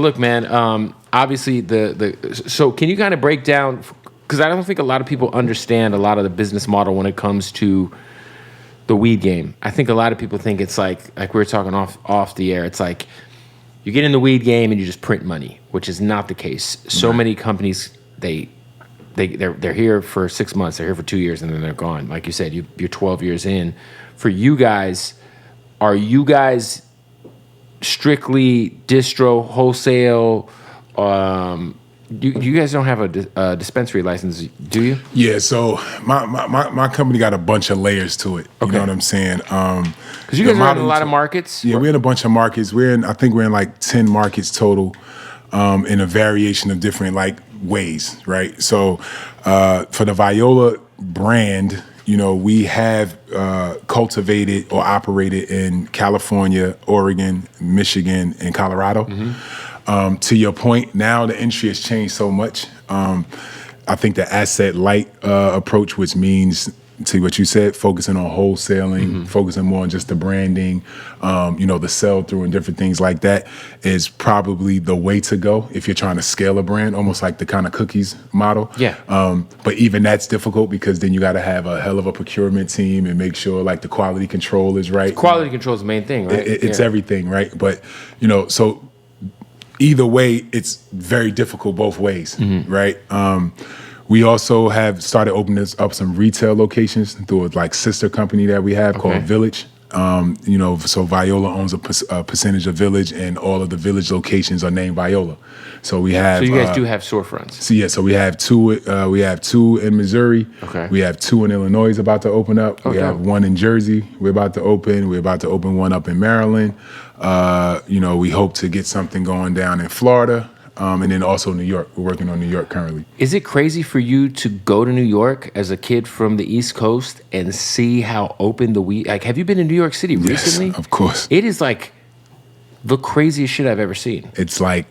Well, look, man. Obviously, so can you kind of break down? Because I don't think a lot of people understand a lot of the business model when it comes to the weed game. I think a lot of people think it's like we were talking off the air. It's like you get in the weed game and you just print money, which is not the case. So many companies they're here for 6 months, they're here for 2 years, and then they're gone. Like you said, you're 12 years in. For you guys, are you guys strictly distro, wholesale? You guys don't have a dispensary license, do you? Yeah, so my company got a bunch of layers to it. You know what I'm saying? Because you guys are in a lot of markets. Yeah, we're in a bunch of markets. I think we're in like 10 markets total, in a variation of different like ways, right? So for the Viola brand, we have cultivated or operated in California, Oregon, Michigan, and Colorado. To your point, now the industry has changed so much. I think the asset light approach, which means, to what you said, focusing on wholesaling, focusing more on just the branding, the sell through and different things like that, is probably the way to go if you're trying to scale a brand, almost like the kind of cookies model. Yeah. But even that's difficult because then you got to have a hell of a procurement team and make sure like the quality control is right. Quality control is the main thing, right? It's everything, right? But so either way, it's very difficult both ways, right? We also have started opening up some retail locations through a like sister company that we have called Village. So Viola owns a percentage of Village, and all of the Village locations are named Viola. So we have. So you guys do have storefronts. So we have two. We have two in Missouri. Okay. We have two in Illinois about to open up. We have one in Jersey. We're about to open. We're about to open one up in Maryland. We hope to get something going down in Florida. And then also New York. We're working on New York currently. Is it crazy for you to go to New York as a kid from the East Coast and see how open the weed? Like, have you been in New York City recently? Yes, of course. It is like the craziest shit I've ever seen. It's like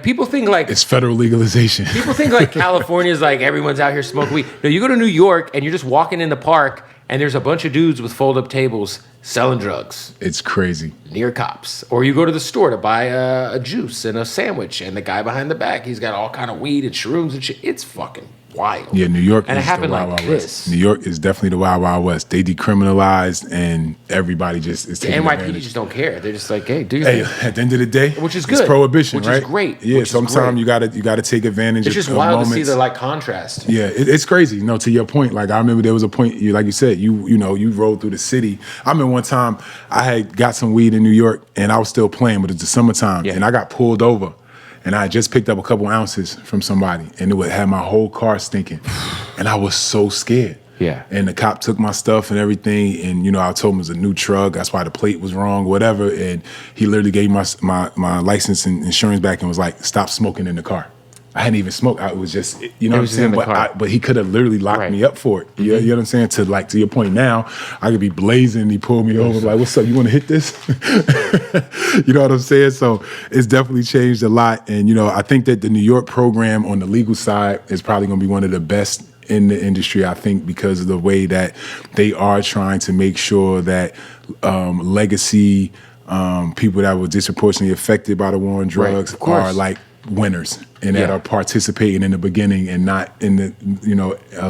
people think like it's federal legalization. People think like California's like everyone's out here smoking weed. No, you go to New York and you're just walking in the park and there's a bunch of dudes with fold-up tables selling drugs. It's crazy. Near cops. Or you go to the store to buy a juice and a sandwich, and the guy behind the back, he's got all kind of weed and shrooms and shit. It's fucking wild. Yeah, New York and is it happened the Wild like Wild this. West. New York is definitely the Wild Wild West. They decriminalized, and everybody just is taking NYPD advantage. just don't care. They're just like, hey, do your thing. At the end of the day, Which is good. It's prohibition, which right? Is great. Yeah, which sometimes you gotta take advantage. It's just of wild moments. to see the like contrast. Yeah, it's crazy. To your point, like I remember there was a point, like you said, you rolled through the city. I remember one time I had got some weed in New York and I was still playing, but it's the summertime, and I got pulled over. And I just picked up a couple ounces from somebody, and it would have my whole car stinking. And I was so scared. Yeah. And the cop took my stuff and everything, and I told him it was a new truck. That's why the plate was wrong, whatever. And he literally gave my license and insurance back and was like, "Stop smoking in the car." I hadn't even smoked. I was just, what I'm saying? But he could have literally locked me up for it. You know what I'm saying? To your point now, I could be blazing. He pulled me over, like, "What's up? You want to hit this?" You know what I'm saying? So it's definitely changed a lot. And, I think that the New York program on the legal side is probably going to be one of the best in the industry, I think, because of the way that they are trying to make sure that legacy people that were disproportionately affected by the war on drugs are like winners and that are participating in the beginning and not in the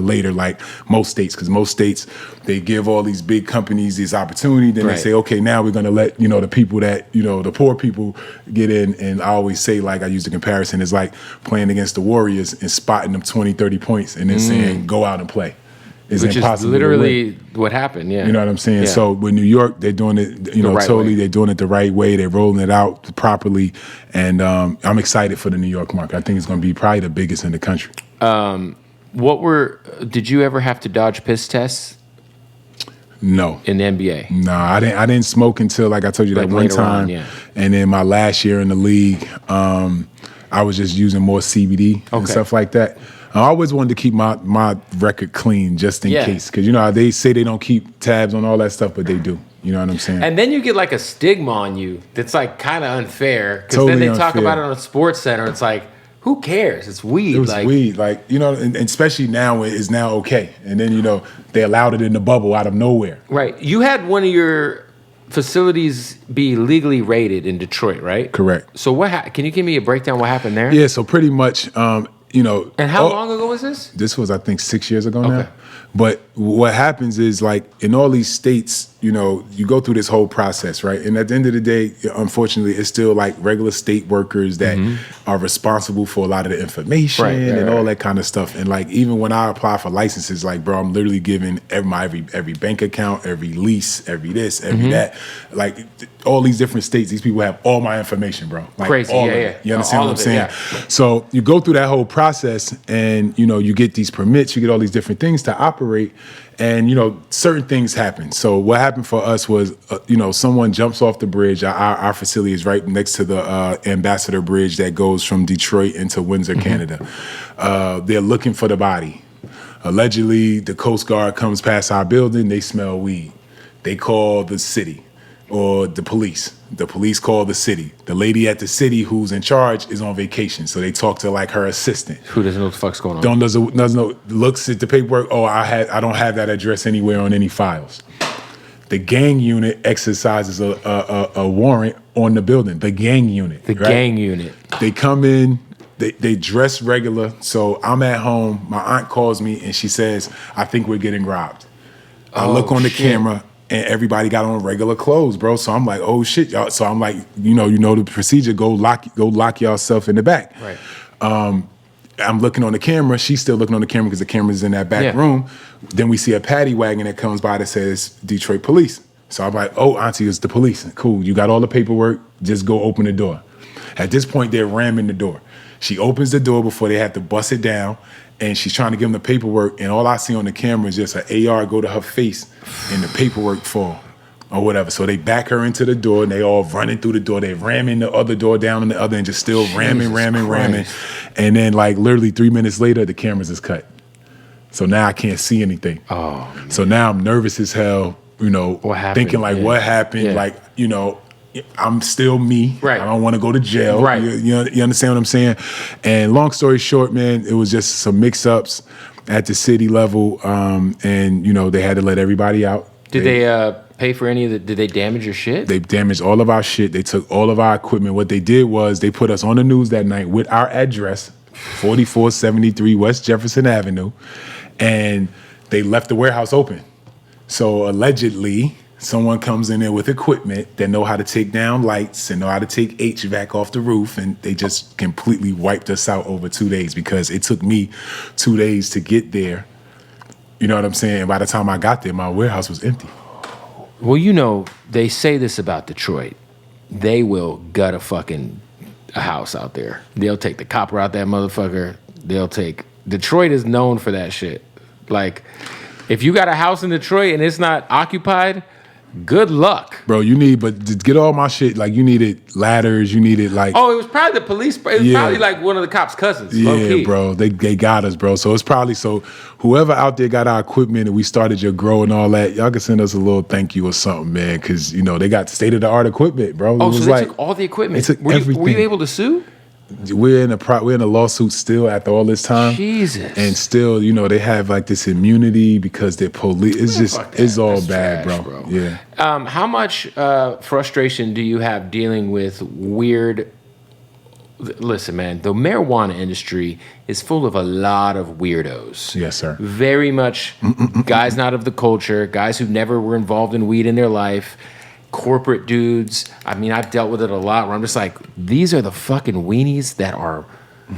later, like most states, because most states they give all these big companies this opportunity, then they say, okay, now we're going to let the people that the poor people get in. And I always say, like, I use the comparison, is like playing against the Warriors and spotting them 20-30 points and then saying go out and play. Which is literally what happened, yeah. You know what I'm saying? Yeah. So with New York, they're doing it, totally. They're doing it the right way. They're rolling it out properly, and I'm excited for the New York market. I think it's going to be probably the biggest in the country. Did you ever have to dodge piss tests? No. In the NBA? No, I didn't smoke until, like I told you, that one time. And then my last year in the league, I was just using more CBD and stuff like that. I always wanted to keep my record clean just in case. Because, they say they don't keep tabs on all that stuff, but they do. You know what I'm saying? And then you get like a stigma on you that's like kind of unfair. Because then they talk about it on a Sports Center. It's like, who cares? It's weed. It was weed. Like, and especially now, it's now okay. And then, they allowed it in the bubble out of nowhere. Right. You had one of your facilities be legally raided in Detroit, right? Correct. So can you give me a breakdown what happened there? Yeah, so pretty much, you know. And how long ago was this? This was, I think, 6 years ago now. Okay. But what happens is, like, in all these states, you know, you go through this whole process, right? And at the end of the day, unfortunately, it's still like regular state workers that are responsible for a lot of the information and all that kind of stuff. And like, even when I apply for licenses, like, bro, I'm literally giving every bank account, every lease, every this, every that. Like, all these different states, these people have all my information, bro. Like, crazy, all yeah, of yeah. it. You understand what I'm saying? Yeah. So you go through that whole process, and you know, you get these permits, you get all these different things to operate, and you know, certain things happen. So what happened for us was, you know, someone jumps off the bridge. Our facility is right next to the Ambassador Bridge that goes from Detroit into Windsor, Canada. They're looking for the body. Allegedly, the Coast Guard comes past our building. They smell weed. They call the city or the police. The police call the city. The lady at the city who's in charge is on vacation, so they talk to like her assistant. Who doesn't know what the fuck's going on? Doesn't know. Looks at the paperwork. Oh, I don't have that address anywhere on any files. The gang unit exercises a warrant on the building. The gang unit. Gang unit. They come in. They dress regular. So I'm at home. My aunt calls me and she says, "I think we're getting robbed." I look on the camera. And everybody got on regular clothes, bro. So I'm like, oh shit, y'all. So I'm like, you know the procedure. Go lock yourself in the back. Right. I'm looking on the camera. She's still looking on the camera because the camera's in that back room. Then we see a paddy wagon that comes by that says Detroit Police. So I'm like, oh, auntie, it's the police. Cool. You got all the paperwork. Just go open the door. At this point, they're ramming the door. She opens the door before they have to bust it down. And she's trying to give them the paperwork, and all I see on the camera is just an AR go to her face, and the paperwork fall, or whatever. So they back her into the door, and they all running through the door. They ramming the other door down on the other, and just still ramming. And then, like, literally 3 minutes later, the cameras is cut. So now I can't see anything. Oh, man. So now I'm nervous as hell, you know, thinking like, what happened? Yeah. Like, you know, I'm still me. Right. I don't want to go to jail. Right. You understand what I'm saying? And long story short, man, it was just some mix-ups at the city level, and you know, they had to let everybody out. Did they pay for any of the? Did they damage your shit? They damaged all of our shit. They took all of our equipment. What they did was they put us on the news that night with our address, 4473 West Jefferson Avenue, and they left the warehouse open. So allegedly, someone comes in there with equipment that know how to take down lights and know how to take HVAC off the roof, and they just completely wiped us out over 2 days because it took me 2 days to get there. You know what I'm saying? By the time I got there, my warehouse was empty. Well, you know, they say this about Detroit. They will gut a house out there. They'll take the copper out that motherfucker. Detroit is known for that shit. Like, if you got a house in Detroit and it's not occupied, good luck. Bro, but to get all my shit, like, you needed ladders, you needed, like... Oh, it was probably the police. It was probably, like, one of the cops' cousins. Yeah, bro. They got us, bro. So it's probably... So whoever out there got our equipment and we started your grow and all that, y'all can send us a little thank you or something, man, because, you know, they got state-of-the-art equipment, bro. Oh, so they took all the equipment. They took everything. Were you able to sue? We're in a lawsuit still after all this time. Jesus. And still, you know, they have like this immunity because they're police. It's all bad, trash, bro. Yeah. How much frustration do you have dealing with weird? Listen, man, the marijuana industry is full of a lot of weirdos. Yes, sir. Very much guys not of the culture, guys who never were involved in weed in their life. Corporate dudes. I mean, I've dealt with it a lot where I'm just like, these are the fucking weenies that are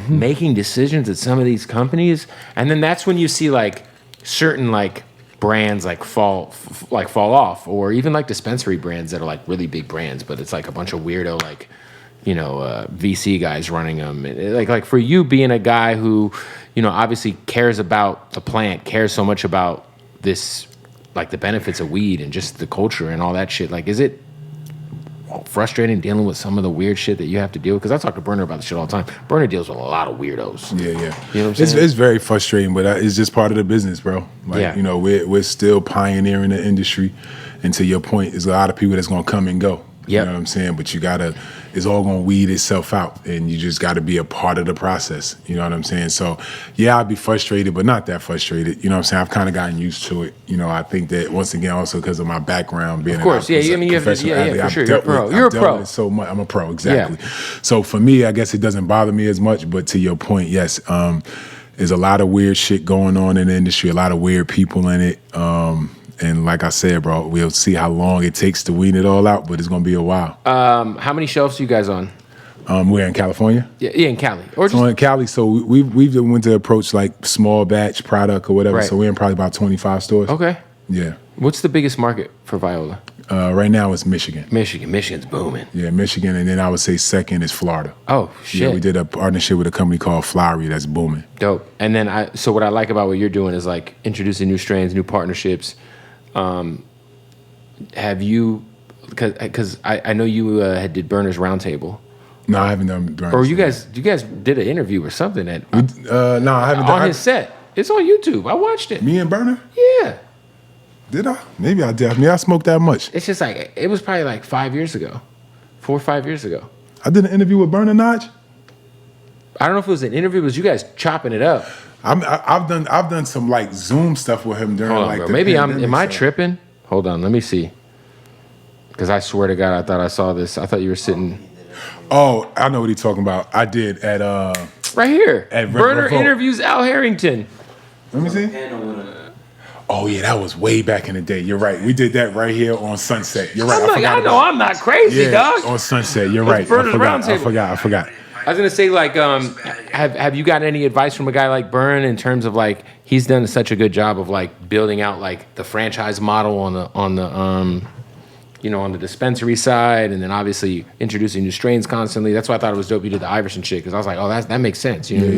making decisions at some of these companies. And then that's when you see like certain like brands like fall off, or even like dispensary brands that are like really big brands, but it's like a bunch of weirdo like, you know, VC guys running them. Like for you being a guy who, you know, obviously cares about the plant, cares so much about this, like the benefits of weed and just the culture and all that shit. Like, is it frustrating dealing with some of the weird shit that you have to deal with? Because I talk to Berner about this shit all the time. Berner deals with a lot of weirdos. Yeah. You know what I'm saying? It's very frustrating, but it's just part of the business, bro. Like, you know, we're still pioneering the industry. And to your point, there's a lot of people that's going to come and go. You know what I'm saying? But it's all gonna weed itself out, and you just gotta be a part of the process. You know what I'm saying? So, yeah, I'd be frustrated, but not that frustrated. You know what I'm saying? I've kind of gotten used to it. You know, I think that once again, also because of my background being, of course, I mean, you have, for sure, you're a pro. You're a pro. So much. I'm a pro, exactly. Yeah. So for me, I guess it doesn't bother me as much. But to your point, yes, there's a lot of weird shit going on in the industry, a lot of weird people in it. And like I said, bro, we'll see how long it takes to wean it all out, but it's gonna be a while. How many shelves are you guys on? We're in California. Yeah, in Cali. Or so in Cali, so we've went to approach like small batch product or whatever. Right. So we're in probably about 25 stores. Okay. Yeah. What's the biggest market for Viola? Right now it's Michigan. Michigan's booming. Yeah, Michigan, and then I would say second is Florida. Oh shit! Yeah, we did a partnership with a company called Flowery that's booming. Dope. And then so what I like about what you're doing is like introducing new strains, new partnerships. Have you? Because I know you did Berner's Roundtable. No, I haven't done Berner's. Or you guys did an interview or something at? No, I haven't done on his set. It's on YouTube. I watched it. Me and Berner? Yeah. Did I? Maybe I did. I mean, I smoked that much. It's just like it was probably like 5 years ago, 4 or 5 years ago. I did an interview with Berner Notch. I don't know if it was an interview. It was you guys chopping it up. I've done some like Zoom stuff with him during like bro. Maybe am I tripping? Hold on, let me see. Because I swear to God, I thought I saw this. I thought you were sitting. Oh, I know what he's talking about. I did at right here. At Berner interviews Al Harrington. Let me see. Oh yeah, that was way back in the day. You're right. We did that right here on Sunset. You're right. I know I'm not crazy, dog. On Sunset. You're right. I forgot. I was gonna say, like, have you got any advice from a guy like Byrne in terms of like he's done such a good job of like building out like the franchise model on the dispensary side, and then obviously introducing new strains constantly. That's why I thought it was dope you did the Iverson shit, because I was like, oh, that makes sense. You know what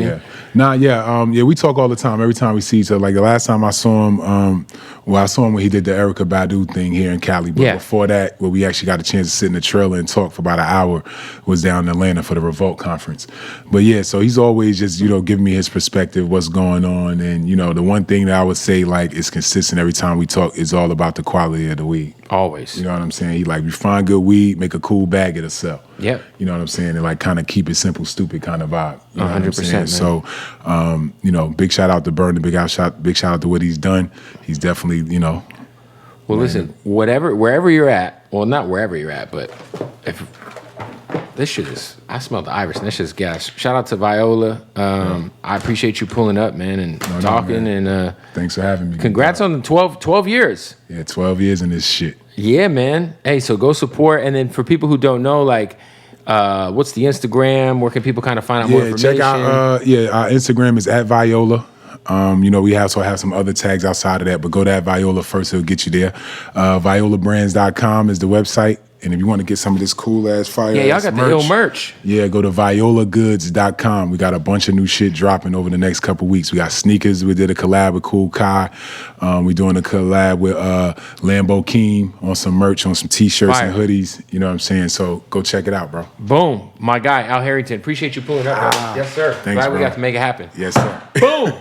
I mean? Yeah, we talk all the time. Every time we see each other. Like the last time I saw him, I saw him when he did the Erykah Badu thing here in Cali. But before that, where we actually got a chance to sit in the trailer and talk for about an hour, was down in Atlanta for the Revolt conference. But yeah, so he's always just giving me his perspective, what's going on, and the one thing that I would say like is consistent every time we talk is all about the quality of the weed. Always. You know what I'm saying? He like, we find good weed, make a cool bag, it'll sell. Yep. You know what I'm saying? And like kind of keep it simple, stupid kind of vibe. You know 100%. So, big shout out to Berner, big shout out to what he's done. He's definitely, Well, listen, wherever you're at, well, not wherever you're at, but if this shit is, I smell the Iverson. This shit is gas. Shout out to Viola. I appreciate you pulling up, man, and talking. And thanks for having me. Congrats on the 12 years. Yeah, 12 years in this shit. Yeah, man. Hey, so go support. And then for people who don't know, like, what's the Instagram? Where can people kind of find out more information? Check out, our Instagram is @Viola. We also have some other tags outside of that, but go to @Viola first, it'll get you there. ViolaBrands.com is the website. And if you want to get some of this cool ass fire, y'all got the ill merch. Yeah, go to ViolaGoods.com. We got a bunch of new shit dropping over the next couple weeks. We got sneakers. We did a collab with Cool Kai. We're doing a collab with Lambo Keem on some merch, on some t-shirts and hoodies. You know what I'm saying? So go check it out, bro. Boom, my guy Al Harrington. Appreciate you pulling up, bro. Yes, sir. Thanks, Glad bro. we got to make it happen. Yes, sir. Boom.